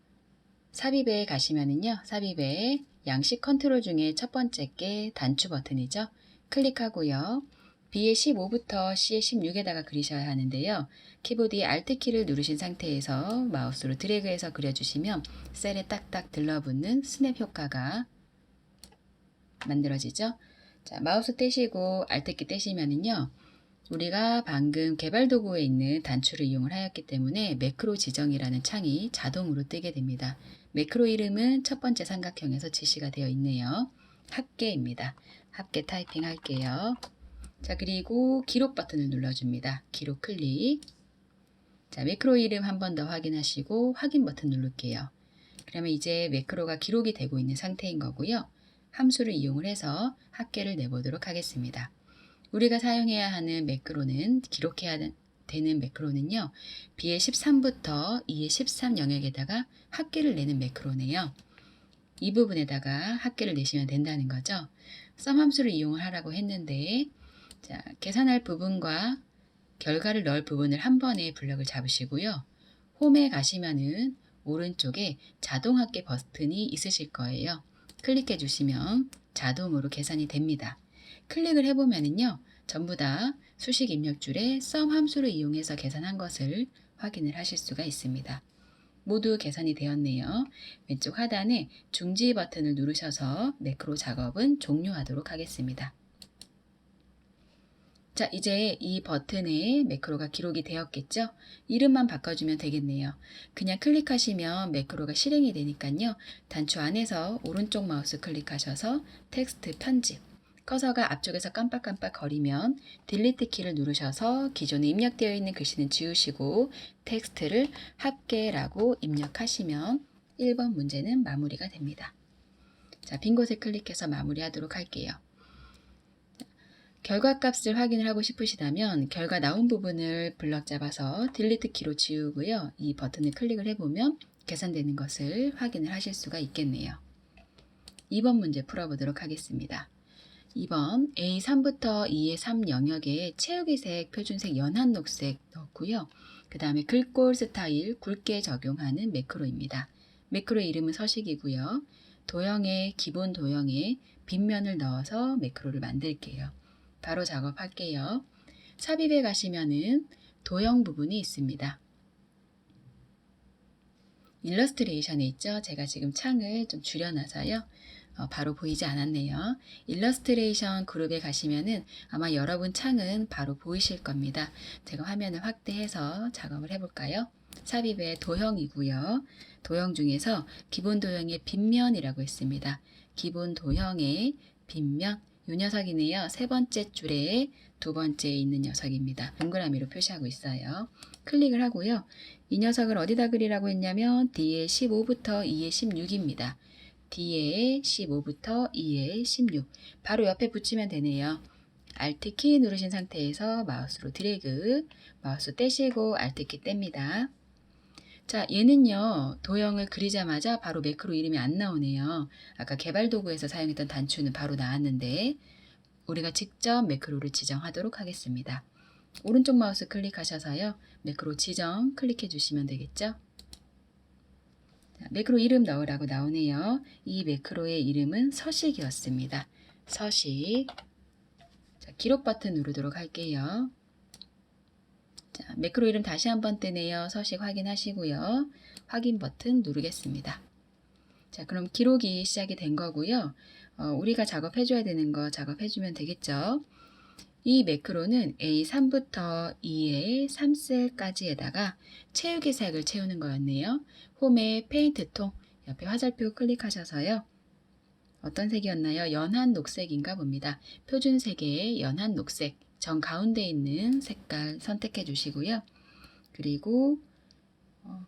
삽입에 가시면은요. 삽입에 양식 컨트롤 중에 첫 번째 게 단추 버튼이죠. 클릭하고요. B의 15부터 C의 16에다가 그리셔야 하는데요. 키보드의 Alt키를 누르신 상태에서 마우스로 드래그해서 그려주시면 셀에 딱딱 들러붙는 스냅 효과가 만들어지죠. 자, 마우스 떼시고 Alt키 떼시면은요. 우리가 방금 개발도구에 있는 단추를 이용을 하였기 때문에 매크로 지정이라는 창이 자동으로 뜨게 됩니다. 매크로 이름은 첫 번째 삼각형에서 지시가 되어 있네요. 합계입니다. 합계 타이핑 할게요. 자, 그리고 기록 버튼을 눌러줍니다. 기록 클릭. 자, 매크로 이름 한 번 더 확인하시고 확인 버튼 누를게요. 그러면 이제 매크로가 기록이 되고 있는 상태인 거고요. 함수를 이용을 해서 합계를 내보도록 하겠습니다. 우리가 사용해야 하는 매크로는 기록해야 되는 매크로는요. B의 13부터 E의 13 영역에다가 합계를 내는 매크로네요. 이 부분에다가 합계를 내시면 된다는 거죠. 썸 함수를 이용을 하라고 했는데 자, 계산할 부분과 결과를 넣을 부분을 한 번에 블럭을 잡으시고요. 홈에 가시면은 오른쪽에 자동 합계 버튼이 있으실 거예요. 클릭해 주시면 자동으로 계산이 됩니다. 클릭을 해보면은요. 전부 다 수식 입력줄에 썸 함수를 이용해서 계산한 것을 확인을 하실 수가 있습니다. 모두 계산이 되었네요. 왼쪽 하단에 중지 버튼을 누르셔서 매크로 작업은 종료하도록 하겠습니다. 자, 이제 이 버튼에 매크로가 기록이 되었겠죠? 이름만 바꿔주면 되겠네요. 그냥 클릭하시면 매크로가 실행이 되니까요. 단추 안에서 오른쪽 마우스 클릭하셔서 텍스트 편집. 커서가 앞쪽에서 깜빡깜빡 거리면 딜리트 키를 누르셔서 기존에 입력되어 있는 글씨는 지우시고 텍스트를 합계라고 입력하시면 1번 문제는 마무리가 됩니다. 자, 빈 곳에 클릭해서 마무리하도록 할게요. 결과값을 확인을 하고 싶으시다면 결과 나온 부분을 블럭 잡아서 딜리트 키로 지우고요. 이 버튼을 클릭을 해보면 계산되는 것을 확인을 하실 수가 있겠네요. 2번 문제 풀어보도록 하겠습니다. 2번 A3부터 E의 3 영역에 채우기색, 표준색, 연한 녹색 넣고요. 그 다음에 글꼴 스타일 굵게 적용하는 매크로입니다. 매크로의 이름은 서식이고요. 도형에 기본 도형에 빗면을 넣어서 매크로를 만들게요. 바로 작업할게요. 삽입에 가시면은 도형 부분이 있습니다. 일러스트레이션에 있죠. 제가 지금 창을 좀 줄여놔서요. 바로 보이지 않았네요. 일러스트레이션 그룹에 가시면은 아마 여러분 창은 바로 보이실 겁니다. 제가 화면을 확대해서 작업을 해볼까요? 삽입의 도형이고요. 도형 중에서 기본 도형의 빗면이라고 있습니다. 기본 도형의 빗면 이 녀석이네요. 세 번째 줄에 두 번째에 있는 녀석입니다. 동그라미로 표시하고 있어요. 클릭을 하고요. 이 녀석을 어디다 그리라고 했냐면 D의 15부터 E의 16입니다. D의 15부터 E의 16 바로 옆에 붙이면 되네요. Alt 키 누르신 상태에서 마우스로 드래그 마우스 떼시고 Alt 키 뗍니다. 자, 얘는요. 도형을 그리자마자 바로 매크로 이름이 안 나오네요. 아까 개발 도구에서 사용했던 단추는 바로 나왔는데 우리가 직접 매크로를 지정하도록 하겠습니다. 오른쪽 마우스 클릭하셔서요. 매크로 지정 클릭해 주시면 되겠죠. 자, 매크로 이름 넣으라고 나오네요. 이 매크로의 이름은 서식이었습니다. 서식. 자, 기록 버튼 누르도록 할게요. 자, 매크로 이름 다시 한번 뜨네요. 서식 확인하시고요. 확인 버튼 누르겠습니다. 자, 그럼 기록이 시작이 된 거고요. 우리가 작업해줘야 되는 거 작업해주면 되겠죠. 이 매크로는 A3부터 E의 3셀까지에다가 채우기 색을 채우는 거였네요. 홈에 페인트통, 옆에 화살표 클릭하셔서요. 어떤 색이었나요? 연한 녹색인가 봅니다. 표준색의 연한 녹색, 정 가운데 있는 색깔 선택해 주시고요. 그리고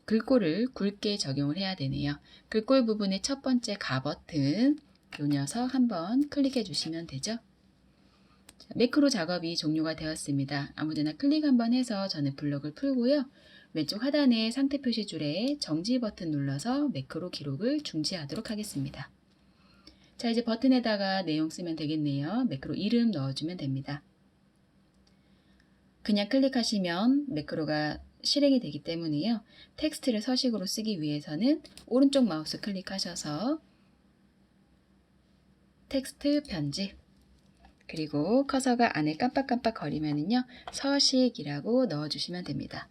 글꼴을 굵게 적용을 해야 되네요. 글꼴 부분의 첫 번째 가 버튼, 요 녀석 한번 클릭해 주시면 되죠. 자, 매크로 작업이 종료가 되었습니다. 아무데나 클릭 한번 해서 저는 블럭을 풀고요. 왼쪽 하단의 상태 표시줄에 정지 버튼 눌러서 매크로 기록을 중지하도록 하겠습니다. 자, 이제 버튼에다가 내용 쓰면 되겠네요. 매크로 이름 넣어주면 됩니다. 그냥 클릭하시면 매크로가 실행이 되기 때문에요. 텍스트를 서식으로 쓰기 위해서는 오른쪽 마우스 클릭하셔서 텍스트 편집, 그리고 커서가 안에 깜빡깜빡 거리면은요, 서식이라고 넣어주시면 됩니다.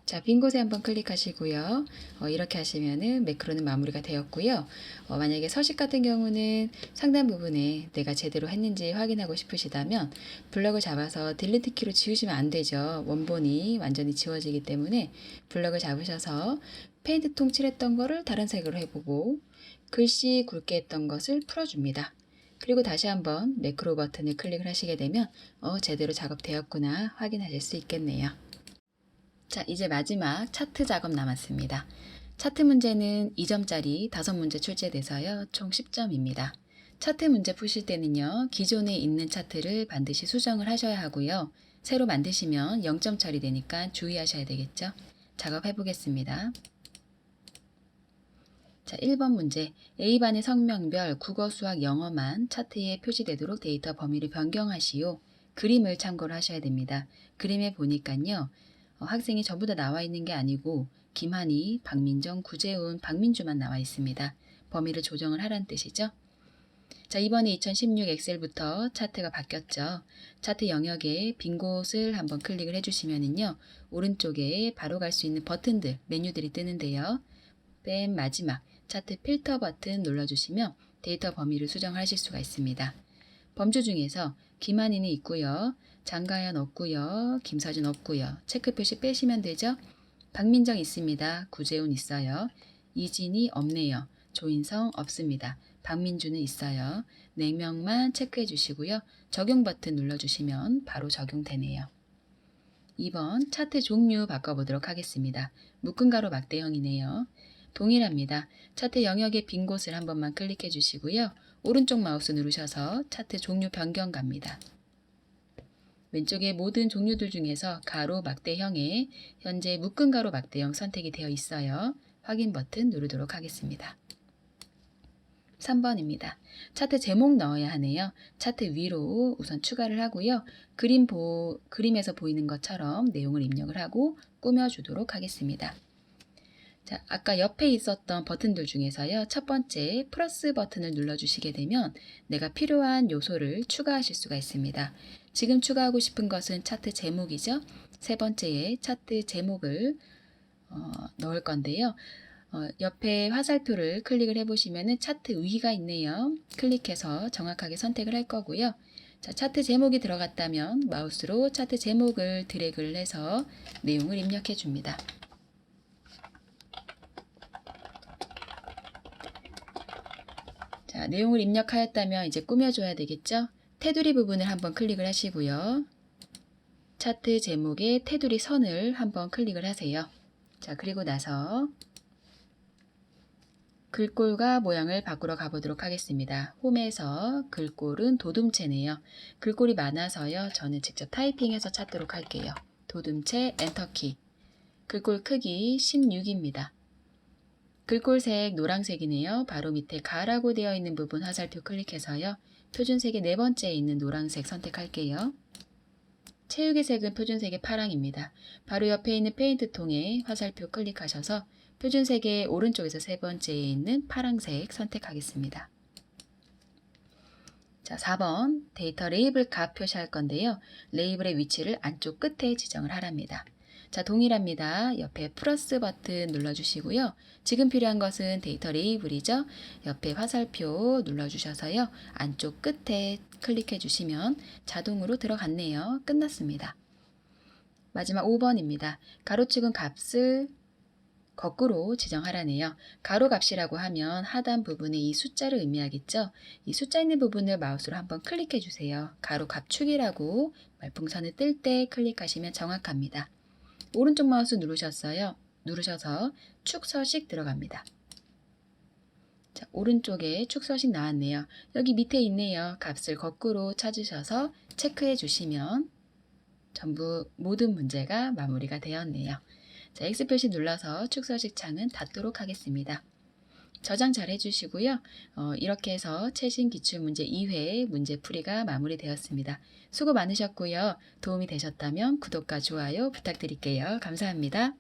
자, 빈 곳에 한번 클릭하시고요. 이렇게 하시면은 매크로는 마무리가 되었고요. 만약에 서식 같은 경우는 상단 부분에 내가 제대로 했는지 확인하고 싶으시다면 블럭을 잡아서 딜리트 키로 지우시면 안 되죠. 원본이 완전히 지워지기 때문에 블럭을 잡으셔서 페인트 통 칠했던 거를 다른 색으로 해보고 글씨 굵게 했던 것을 풀어줍니다. 그리고 다시 한번 매크로 버튼을 클릭을 하시게 되면 제대로 작업되었구나 확인하실 수 있겠네요. 자, 이제 마지막 차트 작업 남았습니다. 차트 문제는 2점짜리 5문제 출제돼서요. 총 10점입니다. 차트 문제 푸실 때는요. 기존에 있는 차트를 반드시 수정을 하셔야 하고요. 새로 만드시면 0점 처리되니까 주의하셔야 되겠죠. 작업해 보겠습니다. 자, 1번 문제. A반의 성명별 국어, 수학, 영어만 차트에 표시되도록 데이터 범위를 변경하시오. 그림을 참고를 하셔야 됩니다. 그림에 보니까요. 학생이 전부 다 나와 있는 게 아니고 김한희, 박민정, 구재훈, 박민주만 나와 있습니다. 범위를 조정을 하란 뜻이죠. 자, 이번에 2016 엑셀부터 차트가 바뀌었죠. 차트 영역에 빈 곳을 한번 클릭을 해주시면은요. 오른쪽에 바로 갈 수 있는 버튼들, 메뉴들이 뜨는데요. 맨 마지막 차트 필터 버튼 눌러주시면 데이터 범위를 수정하실 수가 있습니다. 범주 중에서 김한희는 있고요. 장가연 없고요. 김서준 없고요. 체크 표시 빼시면 되죠. 박민정 있습니다. 구재훈 있어요. 이진이 없네요. 조인성 없습니다. 박민주는 있어요. 4명만 체크해 주시고요. 적용 버튼 눌러주시면 바로 적용되네요. 2번 차트 종류 바꿔보도록 하겠습니다. 묶은 가로 막대형이네요. 동일합니다. 차트 영역의 빈 곳을 한 번만 클릭해 주시고요. 오른쪽 마우스 누르셔서 차트 종류 변경 갑니다. 왼쪽에 모든 종류들 중에서 가로 막대형에 현재 묶은 가로 막대형 선택이 되어 있어요. 확인 버튼 누르도록 하겠습니다. 3번입니다. 차트 제목 넣어야 하네요. 차트 위로 우선 추가를 하고요. 그림에서 보이는 것처럼 내용을 입력을 하고 꾸며주도록 하겠습니다. 자, 아까 옆에 있었던 버튼들 중에서요. 첫 번째 플러스 버튼을 눌러주시게 되면 내가 필요한 요소를 추가하실 수가 있습니다. 지금 추가하고 싶은 것은 차트 제목이죠. 세 번째에 차트 제목을 넣을 건데요. 옆에 화살표를 클릭을 해보시면 차트 위가 있네요. 클릭해서 정확하게 선택을 할 거고요. 자, 차트 제목이 들어갔다면 마우스로 차트 제목을 드래그를 해서 내용을 입력해 줍니다. 자, 내용을 입력하였다면 이제 꾸며줘야 되겠죠? 테두리 부분을 한번 클릭을 하시고요. 차트 제목의 테두리 선을 한번 클릭을 하세요. 자, 그리고 나서 글꼴과 모양을 바꾸러 가보도록 하겠습니다. 홈에서 글꼴은 도둠체네요. 글꼴이 많아서요. 저는 직접 타이핑해서 찾도록 할게요. 도둠체 엔터키. 글꼴 크기 16입니다. 글꼴색 노란색이네요. 바로 밑에 가라고 되어 있는 부분 화살표 클릭해서요. 표준색의 네 번째에 있는 노란색 선택할게요. 채우기 색은 표준색의 파랑입니다. 바로 옆에 있는 페인트 통에 화살표 클릭하셔서 표준색의 오른쪽에서 세 번째에 있는 파랑색 선택하겠습니다. 자, 4번 데이터 레이블 값 표시할 건데요. 레이블의 위치를 안쪽 끝에 지정을 하랍니다. 자, 동일합니다. 옆에 플러스 버튼 눌러주시고요. 지금 필요한 것은 데이터 레이블이죠. 옆에 화살표 눌러주셔서요. 안쪽 끝에 클릭해 주시면 자동으로 들어갔네요. 끝났습니다. 마지막 5번입니다. 가로축은 값을 거꾸로 지정하라네요. 가로 값이라고 하면 하단 부분에 이 숫자를 의미하겠죠. 이 숫자 있는 부분을 마우스로 한번 클릭해 주세요. 가로 값축이라고 말풍선을 뜰 때 클릭하시면 정확합니다. 오른쪽 마우스 누르셔서 축 서식 들어갑니다. 자, 오른쪽에 축 서식 나왔네요. 여기 밑에 있네요. 값을 거꾸로 찾으셔서 체크해 주시면 전부 모든 문제가 마무리가 되었네요. 자, X 표시 눌러서 축서식 창은 닫도록 하겠습니다. 저장 잘 해주시고요. 이렇게 해서 최신 기출문제 2회 문제풀이가 마무리되었습니다. 수고 많으셨고요. 도움이 되셨다면 구독과 좋아요 부탁드릴게요. 감사합니다.